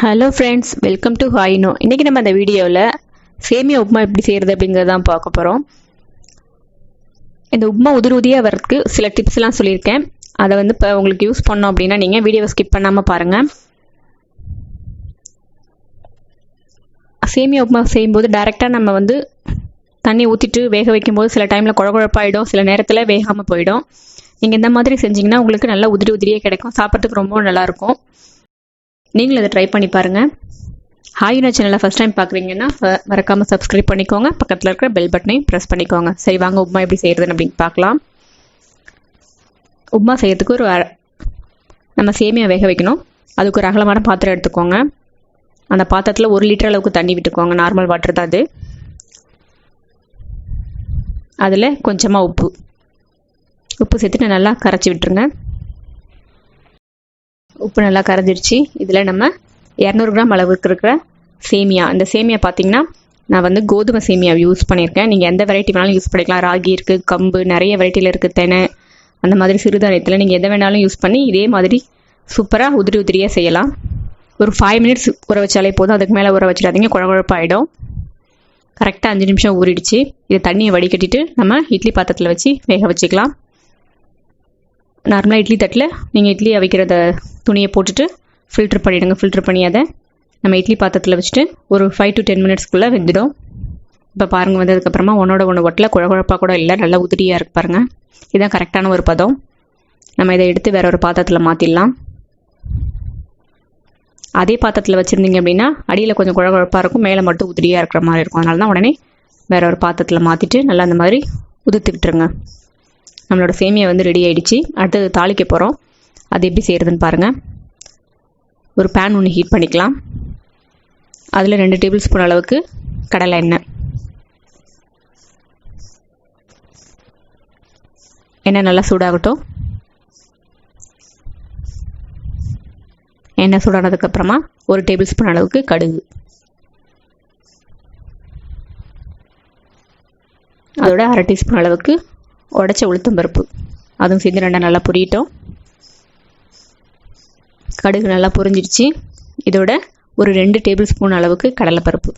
Hello friends, welcome to Hi-Inno. இன்றைக்கி நம்ம அந்த வீடியோவில் சேமியா உப்புமா எப்படி செய்கிறது அப்படிங்கிறது தான் பார்க்க போகிறோம். இந்த உப்புமா உதிரியாக வரதுக்கு சில டிப்ஸ்லாம் சொல்லியிருக்கேன். அதை வந்து இப்போ உங்களுக்கு யூஸ் பண்ணோம் அப்படின்னா நீங்கள் வீடியோவை ஸ்கிப் பண்ணாமல் பாருங்கள். சேமியா உப்புமா செய்யும்போது டைரெக்டாக நம்ம வந்து தண்ணி ஊற்றிட்டு வேக வைக்கும்போது சில டைமில் குழப்பாயிடும், சில நேரத்தில் வேகாமல் போயிடும். நீங்கள் இந்த மாதிரி செஞ்சிங்கன்னா உங்களுக்கு நல்லா உதிரியாக கிடைக்கும், சாப்பிட்றதுக்கு ரொம்ப நல்லாயிருக்கும். நீங்களும் அதை ட்ரை பண்ணி பாருங்கள். Hi-Inno சேனலை ஃபஸ்ட் டைம் பார்க்குறீங்கன்னா மறக்காமல் சப்ஸ்கிரைப் பண்ணிக்கோங்க. பக்கத்தில் இருக்கிற பெல் பட்டனையும் ப்ரெஸ் பண்ணிக்கோங்க. சரி, வாங்க உப்புமா எப்படி செய்கிறதுன்னு அப்படின்னு பார்க்கலாம். உப்புமா செய்கிறதுக்கு நம்ம சேமியா வேக வைக்கணும். அதுக்கு ஒரு அகலமான பாத்திரம் எடுத்துக்கோங்க. அந்த பாத்திரத்தில் 1 லிட்டர் அளவுக்கு தண்ணி விட்டுக்கோங்க. நார்மல் வாட்டர் தான் அது. அதில் கொஞ்சமாக உப்பு சேர்த்துட்டு நல்லா கரைச்சி விட்டுருங்க. உப்பு நல்லா கரைஞ்சிருச்சு. இதில் நம்ம 200 கிராம் அளவுக்கு இருக்கிற சேமியா, இந்த சேமியா பார்த்திங்கன்னா நான் வந்து கோதுமை சேமியா யூஸ் பண்ணியிருக்கேன். நீங்கள் எந்த வெரைட்டி வேணாலும் யூஸ் பண்ணிக்கலாம். ராகி இருக்குது, கம்பு, நிறைய வெரைட்டியில் இருக்குது, தெனை, அந்த மாதிரி சிறுதானியத்தில் நீங்கள் எதை வேணாலும் யூஸ் பண்ணி இதே மாதிரி சூப்பராக உதிரியாக செய்யலாம். ஒரு 5 மினிட்ஸ் ஊற வச்சாலே போதும். அதுக்கு மேலே ஊற வச்சிடாதீங்க, குழப்பாயிடும். கரெக்டாக 5 நிமிஷம் ஊறிடுச்சு. இதை தண்ணியை வடிகட்டிட்டு நம்ம இட்லி பாத்திரத்தில் வச்சு வேக வச்சுக்கலாம். நார்மலாக இட்லி தட்டில் நீங்கள் இட்லி அவிக்கிறத துணியை போட்டுட்டு ஃபில்ட்ரு பண்ணிவிடுங்க. ஃபில்ட்ரு பண்ணி அதை நம்ம இட்லி பாத்திரத்தில் வச்சுட்டு ஒரு 5 to 10 மினிட்ஸ்க்குள்ளே வெந்துடும். இப்போ பாருங்கள், வந்ததுக்கப்புறமா ஒன்று ஒட்டில் குழப்பாக கூட இல்லை, நல்லா உதிரியாக இருக்கு பாருங்கள். இதுதான் கரெக்டான ஒரு பதம். நம்ம இதை எடுத்து வேறு ஒரு பாத்திரத்தில் மாற்றிடலாம். அதே பாத்திரத்தில் வச்சுருந்தீங்க அப்படின்னா அடியில் கொஞ்சம் குழப்பாக இருக்கும், மேலே மட்டும் உதிரியாக இருக்கிற மாதிரி இருக்கும். அதனால தான் உடனே வேறு ஒரு பாத்திரத்தில் மாற்றிட்டு நல்லா அந்த மாதிரி உதிர்த்துக்கிட்டுருங்க. நம்மளோட சேமியா வந்து ரெடி ஆகிடுச்சு. அடுத்தது தாளிக்க போகிறோம். அது எப்படி செய்கிறதுன்னு பாருங்கள். ஒரு பேன் ஒன்று ஹீட் பண்ணிக்கலாம். அதில் 2 டேபிள் ஸ்பூன் அளவுக்கு கடலை எண்ணெய். எண்ணெய் நல்லா சூடாகட்டும். எண்ணெய் சூடானதுக்கப்புறமா 1 டேபிள் ஸ்பூன் அளவுக்கு கடுகு, அதோட 1/2 டீஸ்பூன் அளவுக்கு உடச்ச உளுத்தம்பருப்பு, அதுவும் சேர்ந்து 2 நல்லா பொரியட்டும். கடுகு நல்லா பொரிஞ்சிடுச்சு. இதோட ஒரு 2 டேபிள் ஸ்பூன் அளவுக்கு கடலைப்பருப்பு,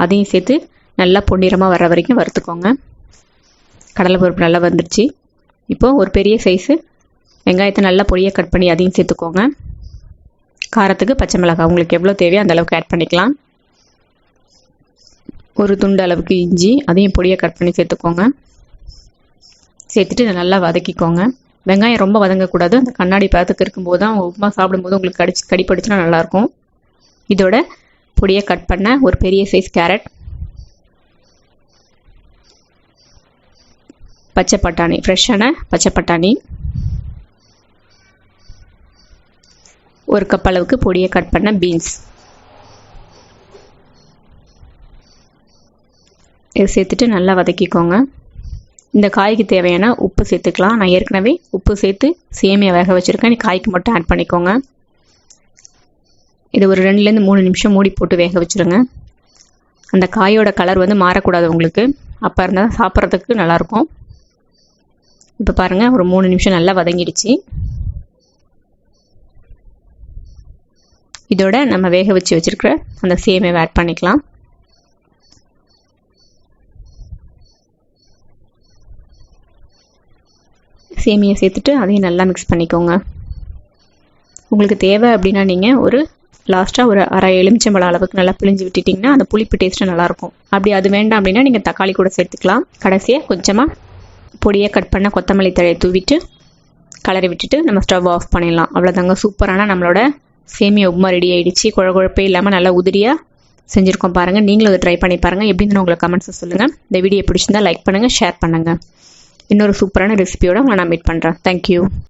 அதையும் சேர்த்து நல்லா பொன்னிறமாக வர வரைக்கும் வறுத்துக்கோங்க. கடலைப்பருப்பு நல்லா வந்துடுச்சு. இப்போது ஒரு பெரிய சைஸு வெங்காயத்தை நல்லா பொடியாக கட் பண்ணி அதையும் சேர்த்துக்கோங்க. காரத்துக்கு பச்சை மிளகாய் உங்களுக்கு எவ்வளோ தேவையோ அந்த அளவுக்கு ஆட் பண்ணிக்கலாம். ஒரு துண்டு அளவுக்கு இஞ்சி, அதையும் பொடியாக கட் பண்ணி சேர்த்துக்கோங்க. சேர்த்துட்டு நல்லா வதக்கிக்கோங்க. வெங்காயம் ரொம்ப வதங்கக்கூடாது. அந்த கண்ணாடி பதத்துக்கு இருக்கும்போது தான் உப்புமா சாப்பிடும்போது உங்களுக்கு கடிப்படுச்சுன்னா நல்லாயிருக்கும். இதோட பொடியை கட் பண்ண ஒரு பெரிய சைஸ் கேரட், பச்சை பட்டாணி, ஃப்ரெஷ்ஷான பச்சை பட்டாணி, 1 கப் அளவுக்கு பொடியை கட் பண்ண பீன்ஸ், இதை சேர்த்துட்டு நல்லா வதக்கிக்கோங்க. இந்த காய்க்கு தேவையான உப்பு சேர்த்துக்கலாம். நான் ஏற்கனவே உப்பு சேர்த்து சேமியா வேக வச்சுருக்கேன். காய்க்கு மட்டும் ஆட் பண்ணிக்கோங்க. இது ஒரு 2லேருந்து 3 நிமிஷம் மூடி போட்டு வேக வச்சுருங்க. அந்த காயோட கலர் வந்து மாறக்கூடாது உங்களுக்கு, அப்போ இருந்தால் சாப்பிட்றதுக்கு நல்லாயிருக்கும். இப்போ பாருங்கள், ஒரு 3 நிமிஷம் நல்லா வதங்கிடுச்சு. இதோட நம்ம வேக வச்சுருக்கிற அந்த சேமியாவை ஆட் பண்ணிக்கலாம். சேமியை சேர்த்துட்டு அதையும் நல்லா மிக்ஸ் பண்ணிக்கோங்க. உங்களுக்கு தேவை அப்படின்னா நீங்கள் லாஸ்ட்டாக ஒரு அரை எலுமிச்சம்பழம் அளவுக்கு நல்லா பிழிஞ்சு விட்டுட்டிங்கன்னா அந்த புளிப்பு டேஸ்ட்டு நல்லாயிருக்கும். அப்படி அது வேண்டாம் அப்படின்னா நீங்கள் தக்காளி கூட சேர்த்துக்கலாம். கடைசியாக கொஞ்சமாக பொடியாக கட் பண்ண கொத்தமல்லி தழையை தூவிட்டு கலரி விட்டுட்டு நம்ம ஸ்டவ் ஆஃப் பண்ணிடலாம். அவ்வளோதாங்க, சூப்பரான நம்மளோட சேமியா உப்புமா ரெடி ஆகிடுச்சு. குழப்பே இல்லாமல் நல்லா உதிரியாக செஞ்சுருக்கோம் பாருங்கள். நீங்களும் அதை ட்ரை பண்ணி பாருங்கள். எப்படின்னு உங்களுக்கு கமெண்ட்ஸை சொல்லுங்கள். இந்த வீடியோ பிடிச்சிருந்தால் லைக் பண்ணுங்கள், ஷேர் பண்ணுங்கள். இன்னொரு சூப்பரான ரெசிபியோட உங்களை நான் மீட் பண்ணுறேன். தேங்க்யூ.